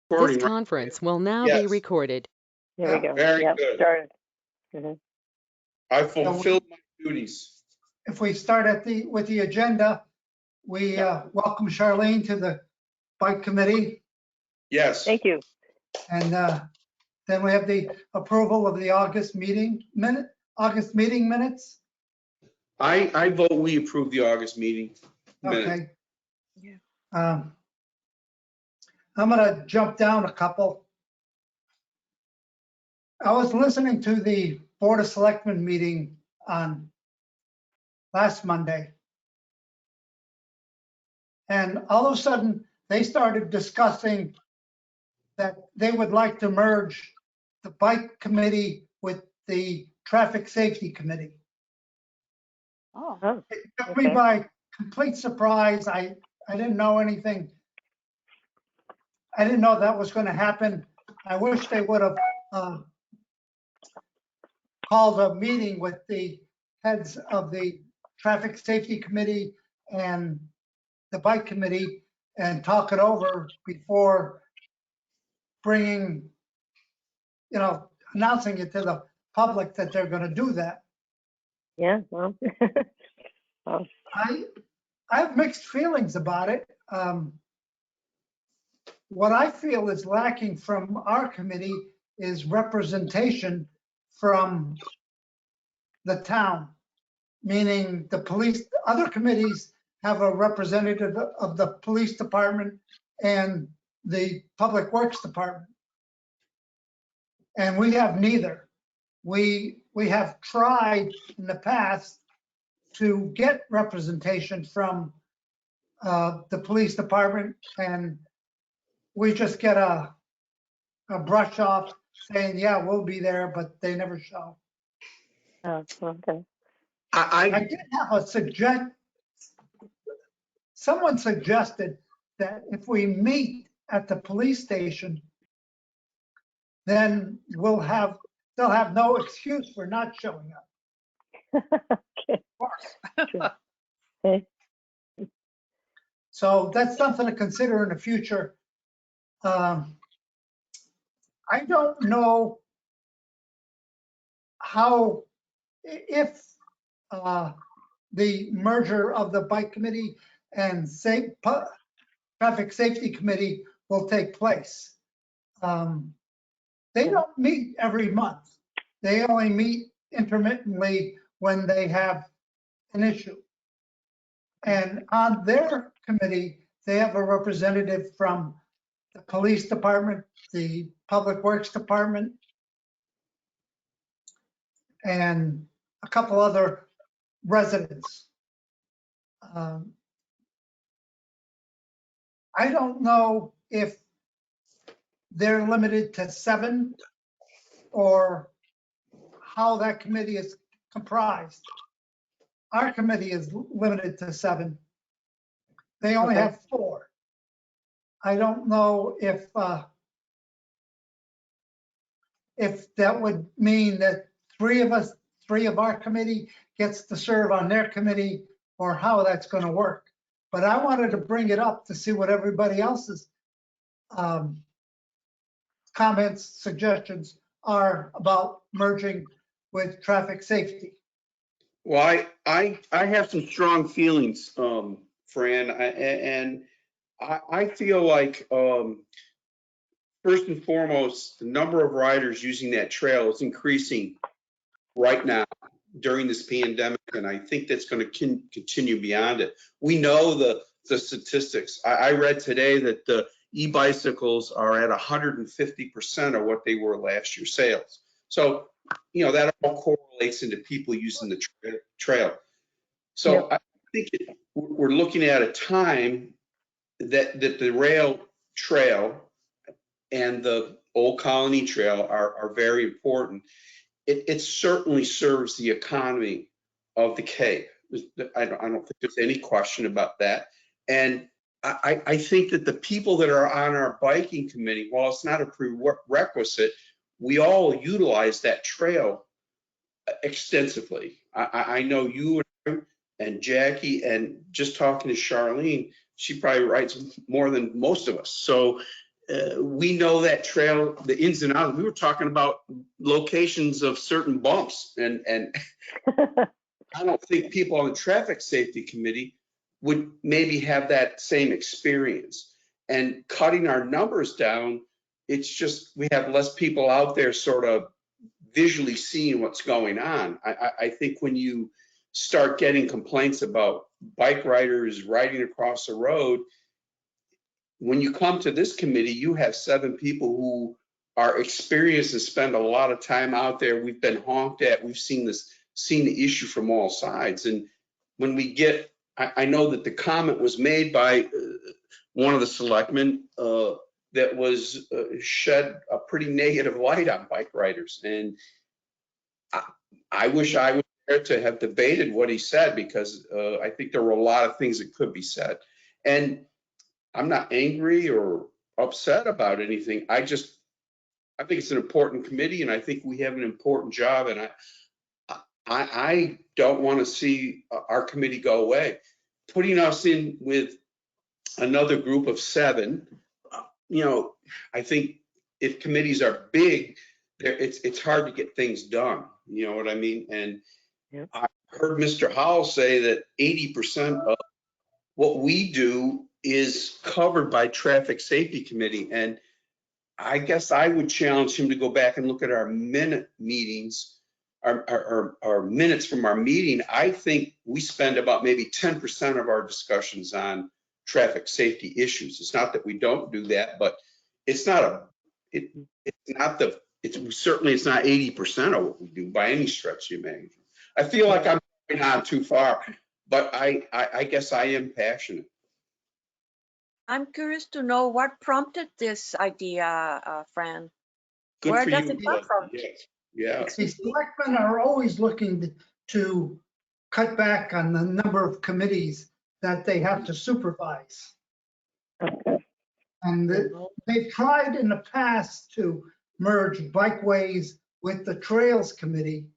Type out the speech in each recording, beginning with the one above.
This Recording, right? conference will now be Yes. recorded. There we go. Very Yep, good. started. Mhm. I fulfilled my duties. If we start with the agenda, we welcome Charlene to the Bike Committee. Yes. Thank you. And then we have the approval of the August meeting minutes. I vote we approve the August meeting minutes. Okay. Yeah. I'm gonna jump down a couple. I was listening to the Board of Selectmen meeting on last Monday. And all of a sudden, they started discussing that they would like to merge the Bike Committee with the Traffic Safety Committee. Oh, It took me okay. by complete surprise. I didn't know anything. I didn't know that was going to happen. I wish they would have called a meeting with the heads of the Traffic Safety Committee and the Bike Committee and talk it over before bringing, announcing it to the public that they're going to do that. Yeah, well. Well, I have mixed feelings about it. What I feel is lacking from our committee is representation from the town, meaning the police. Other committees have a representative of the police department and the public works department. And we have neither. We have tried in the past to get representation from the police department, and we just get a brush off saying, yeah, we'll be there, but they never show. oh, okay. I did have a someone suggested that if we meet at the police station, then they'll have no excuse for not showing up. Okay. Sure. Okay. So that's something to consider in the future. I don't know how, if the merger of the Bike Committee and Traffic Safety Committee will take place. They don't meet every month. They only meet intermittently when they have an issue. And on their committee, they have a representative from the police department, the public works department, and a couple other residents. I don't know if they're limited to 7 or how that committee is comprised. Our committee is limited to 7. They only Okay. have 4. I don't know if that would mean that 3 of our committee gets to serve on their committee, or how that's going to work. But I wanted to bring it up to see what everybody else's comments, suggestions are about merging with traffic safety. Well, I have some strong feelings, Fran, and I feel like first and foremost, the number of riders using that trail is increasing right now during this pandemic, and I think that's going to continue beyond it. We know the statistics. I read today that the e-bicycles are at 150% of what they were last year's sales. So, that all correlates into people using the trail. So Yep. I think we're looking at a time that the rail trail and the Old Colony Trail are very important. It certainly serves the economy of the Cape. I don't think there's any question about that. And I think that the people that are on our biking committee, while it's not a prerequisite, we all utilize that trail extensively. I know you and Jackie, and just talking to Charlene, she probably rides more than most of us. So we know that trail, the ins and outs. We were talking about locations of certain bumps, and I don't think people on the traffic safety committee would maybe have that same experience. And cutting our numbers down, it's just, we have less people out there sort of visually seeing what's going on. I think when you start getting complaints about bike riders riding across the road, when you come to this committee, you have 7 people who are experienced and spend a lot of time out there. We've been honked at. We've seen the issue from all sides. And when we get, I know that the comment was made by one of the selectmen that was shed a pretty negative light on bike riders. And I wish I was there to have debated what he said, because I think there were a lot of things that could be said. And I'm not angry or upset about anything. I think it's an important committee, and I think we have an important job, and I don't want to see our committee go away. Putting us in with another group of 7, I think if committees are big, it's hard to get things done. You know what I mean? And Yep. I heard Mr. Howell say that 80% of what we do is covered by traffic safety committee. And I guess I would challenge him to go back and look at our meetings, our minutes from our meeting. I think we spend about maybe 10% of our discussions on traffic safety issues. It's not that we don't do that, but it's not certainly it's not 80% of what we do by any stretch of the imagination. I feel like I'm going on too far, but I guess I am passionate. I'm curious to know what prompted this idea, Fran. Good Where for does you. it come from? Yes. Yeah. The selectmen are always looking to cut back on the number of committees that they have to supervise. Okay. And they've tried in the past to merge bikeways with the Trails Committee,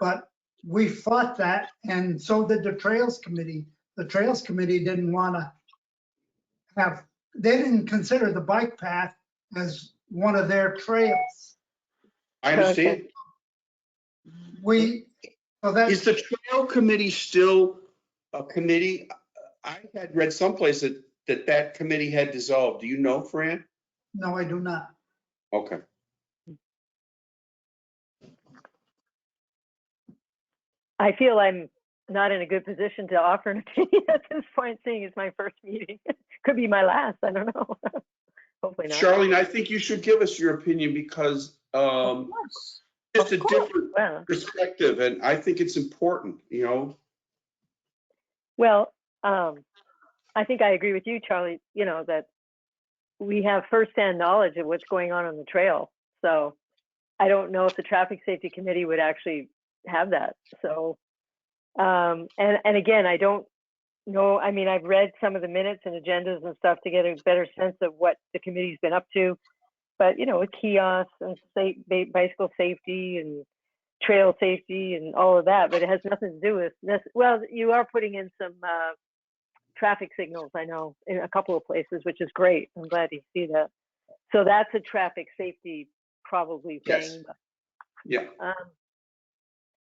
but we fought that, and so did the Trails Committee. The Trails Committee didn't want to they didn't consider the bike path as one of their trails. I understand. Is the trail committee still a committee? I had read someplace that committee had dissolved. Do you know, Fran? No, I do not. Okay. I feel I'm not in a good position to offer an opinion at this point, seeing it's my first meeting. Could be my last, I don't know. Hopefully not. Charlene, I think you should give us your opinion, because just a different perspective, and I think it's important, Well, I think I agree with you, Charlie, that we have firsthand knowledge of what's going on the trail. So I don't know if the traffic safety committee would actually have that. So, and again, I don't know. I mean, I've read some of the minutes and agendas and stuff to get a better sense of what the committee's been up to. But, with kiosks and bicycle safety and trail safety and all of that, but it has nothing to do with this. Well, you are putting in some traffic signals, I know, in a couple of places, which is great. I'm glad you see that. So that's a traffic safety probably thing. Yes. Yeah.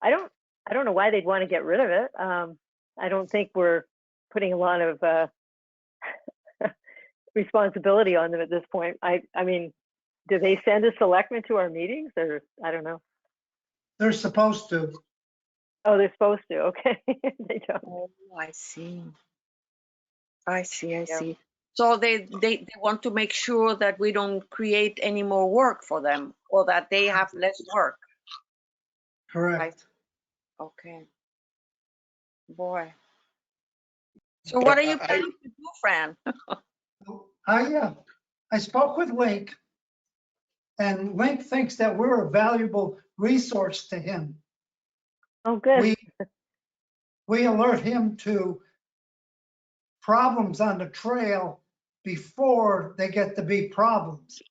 I don't know why they'd want to get rid of it. I don't think we're putting a lot of responsibility on them at this point. I mean, do they send a selectman to our meetings, or I don't know? They're supposed to. Oh, they're supposed to. Okay. They don't. Oh, I see. I see. So they want to make sure that we don't create any more work for them, or that they have less work. Correct. Right. Okay. Boy. So what are you planning to do, Fran? I spoke with Link, and Link thinks that we're a valuable resource to him. Oh, good. We alert him to problems on the trail before they get to be problems,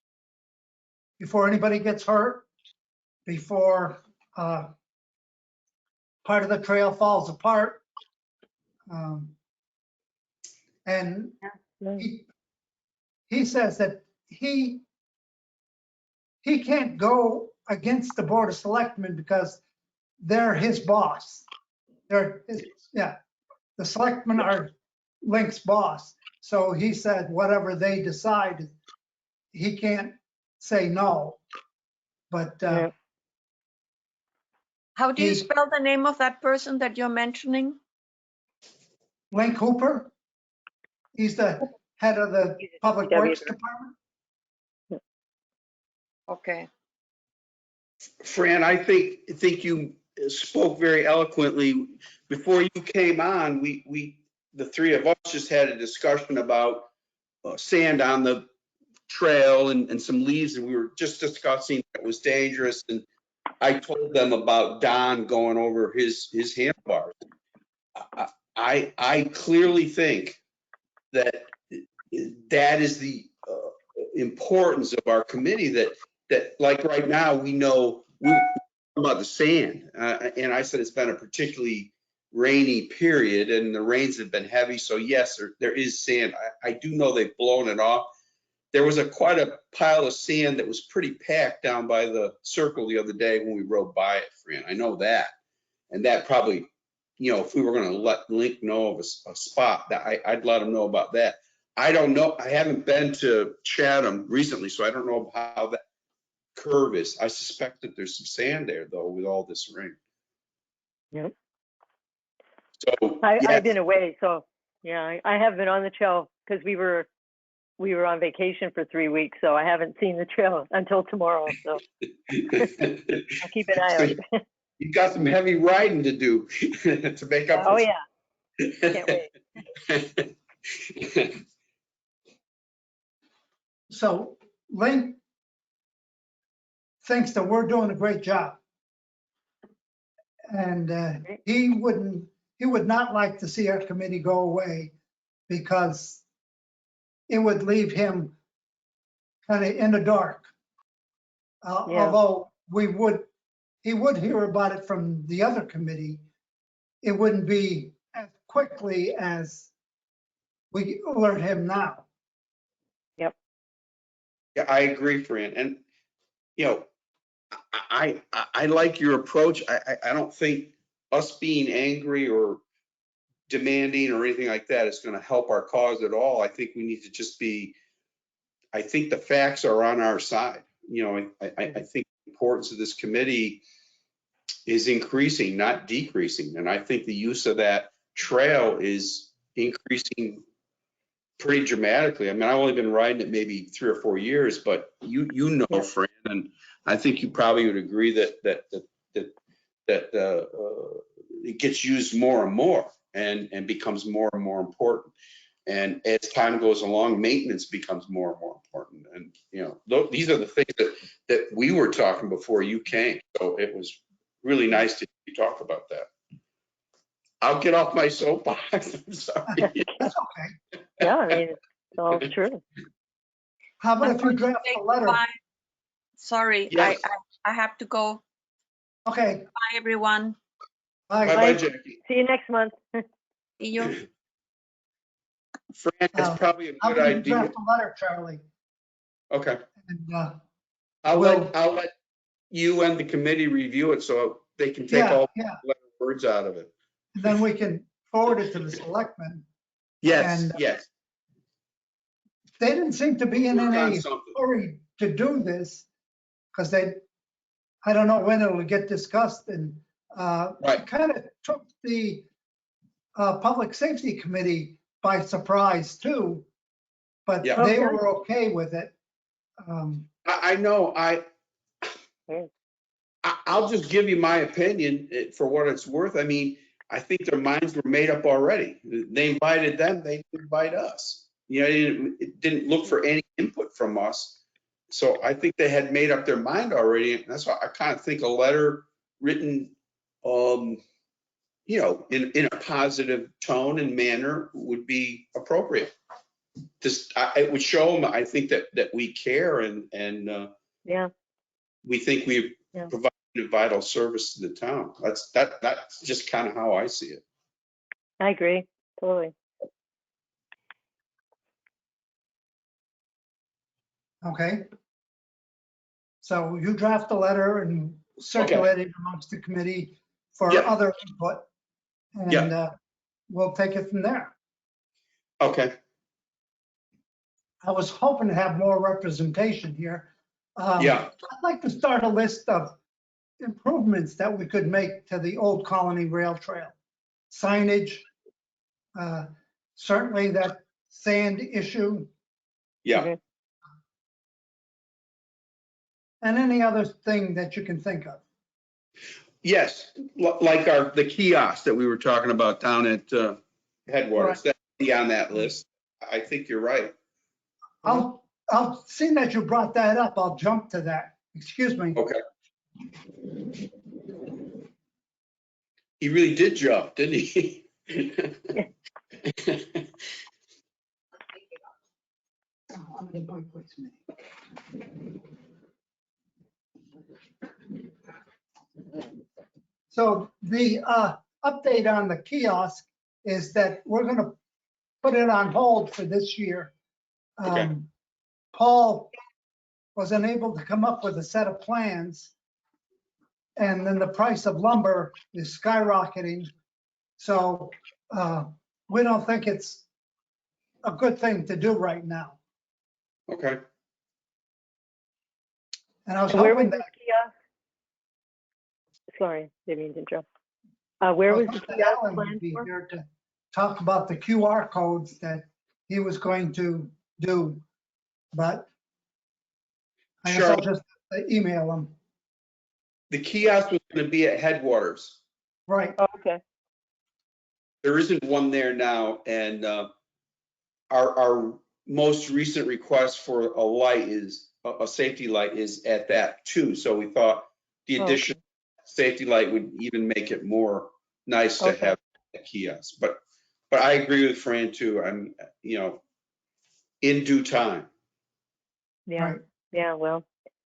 before anybody gets hurt, before part of the trail falls apart. And he says that he can't go against the Board of Selectmen because they're his boss. Yeah, the selectmen are Link's boss. So he said whatever they decide, he can't say no. But Yeah. How do you He- spell the name of that person that you're mentioning? Link Hooper, he's the head of the He's a Public DPW Works director. Department. Okay. Fran, I think you spoke very eloquently. Before you came on, the three of us just had a discussion about sand on the trail and some leaves, and we were just discussing that it was dangerous. And I told them about Don going over his handlebars. I clearly think that is the importance of our committee, that like right now, we know about the sand. And I said it's been a particularly rainy period and the rains have been heavy. So yes, there is sand. I do know they've blown it off. There was quite a pile of sand that was pretty packed down by the circle the other day when we rode by it, Fran. I know that. And that probably, if we were going to let Link know of a spot, that I'd let him know about that. I don't know. I haven't been to Chatham recently, so I don't know how that curve is. I suspect that there's some sand there, though, with all this rain. Yep. So I've been away, so yeah, I have been on the trail because we were on vacation for 3 weeks, so I haven't seen the trail until tomorrow. So I'll keep an eye out. You've got some heavy riding to do to make up. Oh yeah, can't wait. So Link thinks that we're doing a great job. And he would not like to see our committee go away because it would leave him kind of in the dark. Yeah. Although he would hear about it from the other committee, it wouldn't be as quickly as we alert him now. Yep. Yeah, I agree, Fran. And, I like your approach. I don't think us being angry or demanding or anything like that is going to help our cause at all. I think we need to just I think the facts are on our side. I think the importance of this committee is increasing, not decreasing. And I think the use of that trail is increasing pretty dramatically. I mean, I've only been riding it maybe 3 or 4 years, but you know, Yeah. Fran, and I think you probably would agree that it gets used more and more and becomes more and more important. And as time goes along, maintenance becomes more and more important. And these are the things that we were talking before you came. So it was really nice to talk about that. I'll get off my soapbox. I'm sorry. That's okay. Yeah, I mean, it's all true. How about I'm if you going to draft say a letter? goodbye. Sorry, Yes. I have to go. Okay, Bye, everyone. bye. Bye-bye, Jackie. See you next month. See you. Fran, that's probably a How good about you idea. draft a letter, Charlie? Okay. And I'll Well- let you and the committee review it so they can take all yeah, the words out of it. and then we can forward it to the selectmen. Yes, And- yes. They didn't seem to be in Work on any something. hurry to do this because I don't know when it'll get discussed, and Right. it kind of took the Public Safety Committee by surprise too, but Yeah. they Okay. were okay with it. I know. I'll just give you my opinion for what it's worth. I mean, I think their minds were made up already. They invited them, they didn't invite us. It didn't look for any input from us. So I think they had made up their mind already. And that's why I kind of think a letter written, in a positive tone and manner would be appropriate. It would show them, I think, that we care and Yeah. we think we Yeah. provide a vital service to the town. That's just kind of how I see it. I agree. Totally. Okay? So you draft a letter and circulate it amongst the committee for Yep. other input. And we'll take it from there. Okay, I was hoping to have more representation here. yeah, I'd like to start a list of improvements that we could make to the Old Colony Rail Trail. Signage, certainly that sand issue, yeah. and any other thing that you can think of. Yes, like the kiosk that we were talking about down at Headwaters, Right. that'd be on that list. I think you're right. I'll seeing that you brought that up, I'll jump to that. Excuse me. Okay. He really did jump, didn't he? So the update on the kiosk is that we're going to put it on hold for this year. Okay. Paul was unable to come up with a set of plans, and then the price of lumber is skyrocketing. So we don't think it's a good thing to do right now. Okay. And I was Where was hoping the that kiosk? Sorry, didn't mean to interrupt. Where was the kiosk Alan would planned be for? here to talk about the QR codes that he was going to do, but I guess I'll just email him. The kiosk was going to be at Headwaters. Right. Oh, okay. There isn't one there now, and our most recent request for a light is a safety light is at that too. So we thought the Oh, additional safety light would even make it more nice to Okay. have a kiosk. But I agree with Fran too. I'm in due time. Yeah. Right. Yeah. Well,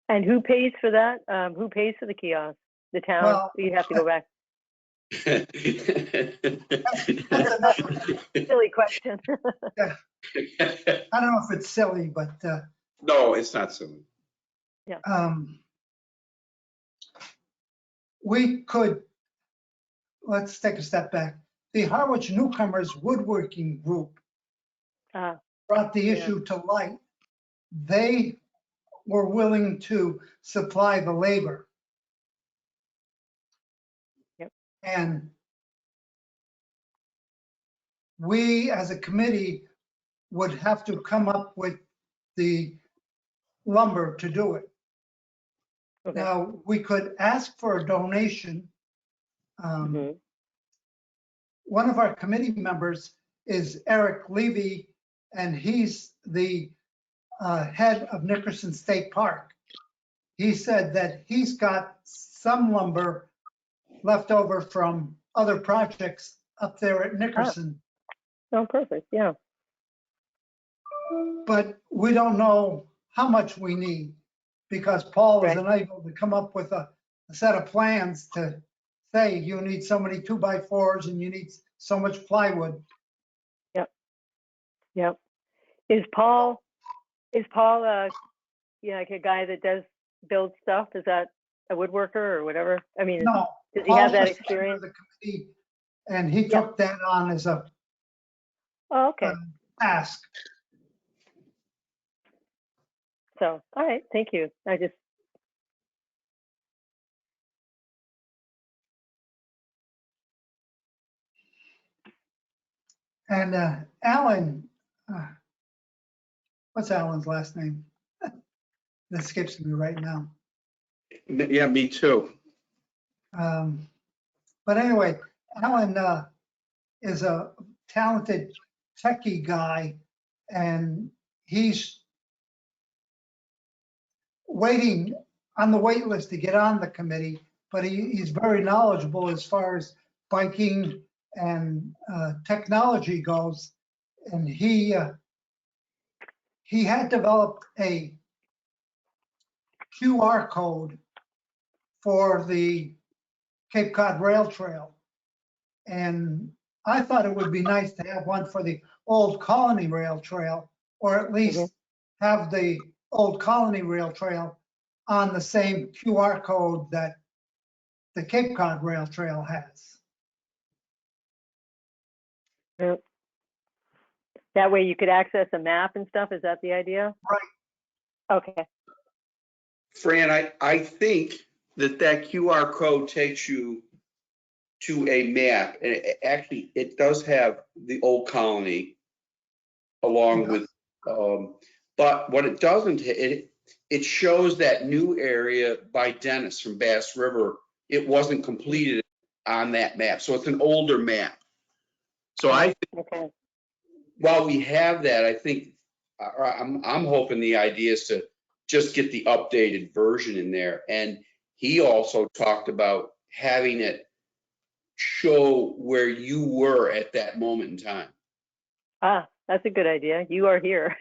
and who pays for that? Who pays for the kiosk? The town? Well- You have to go back. That's another, Silly question. I don't know if it's silly, but No, it's not silly. we could, let's take a step back. The Harwich Newcomers Woodworking Group brought the Yeah. issue to light. They were willing to supply the labor. Yep. And we, as a committee, would have to come up with the lumber to do it. Okay. Now, we could ask for a donation. Mhm. One of our committee members is Eric Levy, and he's the head of Nickerson State Park. He said that he's got some lumber left over from other projects up there at Nickerson, Oh, perfect. Yeah. but we don't know how much we need because Paul was Right. unable to come up with a set of plans to say you need so many 2x4s and you need so much plywood. Yep. Is Paul, like a guy that does build stuff? Is that a woodworker or whatever? I mean, No. does he have Paul's that just a member of experience? the committee, and he took that on as a Oh, okay. task. So, all right. Thank you. And Alan, what's Alan's last name? That skips me right now. Yeah, me too. But anyway, Alan is a talented techie guy, and he's waiting on the wait list to get on the committee, but he's very knowledgeable as far as biking and technology goes. And he had developed a QR code for the Cape Cod Rail Trail. And I thought it would be nice to have one for the Old Colony Rail Trail, or at least have the Old Colony Rail Trail on the same QR code that the Cape Cod Rail Trail has. Yep. That way you could access a map and stuff. Is that the idea? Right. Okay. Fran, I think that QR code takes you to a map. And actually, it does have the Old Colony along with, but what it doesn't, it shows that new area by Dennis from Bass River. It wasn't completed on that map. So it's an older map. So I think Okay. while we have that, I think I'm hoping the idea is to just get the updated version in there. And he also talked about having it show where you were at that moment in time. Ah, that's a good idea. You are here.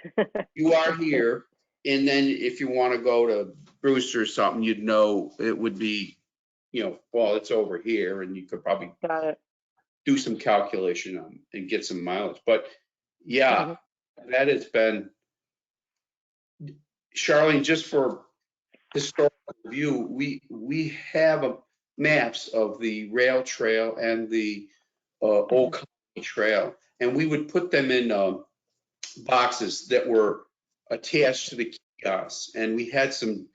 You are here, and then if you want to go to Brewster or something, you'd know it would be, well, it's over here, and you could probably Got it. do some calculation on and get some mileage. But yeah, that has been, Charlene, just for historical review, we have maps of the rail trail and the Old Colony Trail, and we would put them in boxes that were attached to the kiosks, and we had some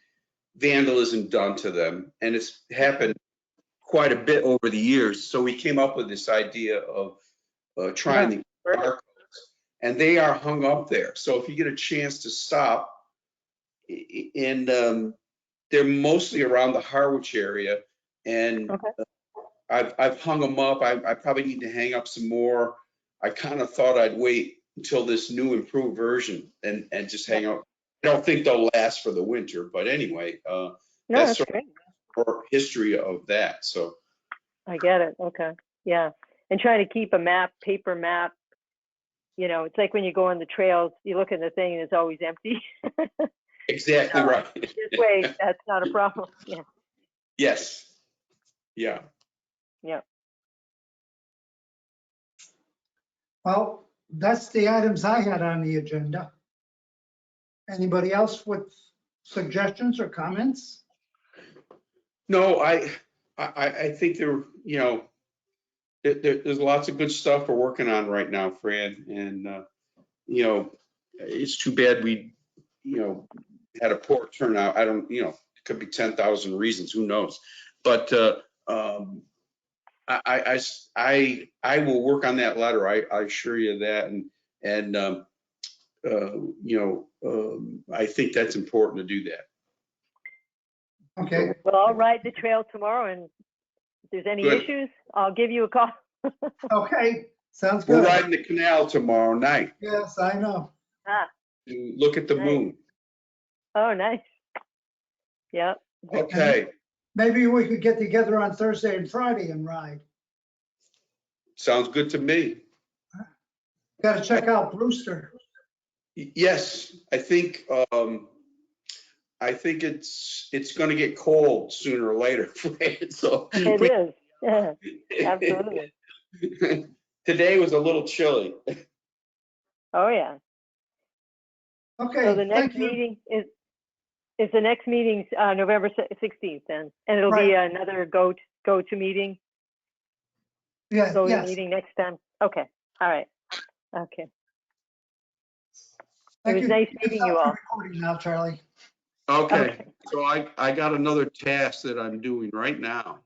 vandalism done to them, and it's happened quite a bit over the years. So we came up with this idea of trying the QR codes, and they are hung up there. So if you get a chance to stop, and they're mostly around the Harwich area, and I've hung them up. I probably need to hang up some more. I kind of thought I'd wait until this new improved version and just hang out. I don't think they'll last for the winter, but anyway, that's sort great. of history of that. So I get it. Okay. Yeah. And trying to keep a map, paper map, it's like when you go on the trails, you look at the thing and it's always empty. exactly right. This way, that's not a problem. Yeah. Yes. Yeah. Yeah. Well, that's the items I had on the agenda. Anybody else with suggestions or comments? No, I think there's lots of good stuff we're working on right now, Fran, and it's too bad we had a poor turnout. I don't, it could be 10,000 reasons, who knows? But I will work on that letter. I assure you that, and I think that's important to do that. Okay, Well, I'll ride the trail tomorrow, and if there's any Good. issues, I'll give you a call. okay, sounds We're good. riding the canal tomorrow night Yes, I know. to look at the Nice. moon. Oh, nice. Yep. Okay, Maybe we could get together on Thursday and Friday and ride. sounds good to me. Got to check out Brewster. Yes, I think it's going to get cold sooner or later. So It is. Yeah, absolutely. Today was a little chilly. Oh, yeah. Okay, So the next thank you. meeting is the next meeting's November 16th then, and it'll be another go-to meeting. Yeah, So yes. meeting next time. Okay. All right. Okay. Thank was you. nice You can meeting stop you the all. recording now, Charlie. Okay, Okay. so I got another task that I'm doing right now.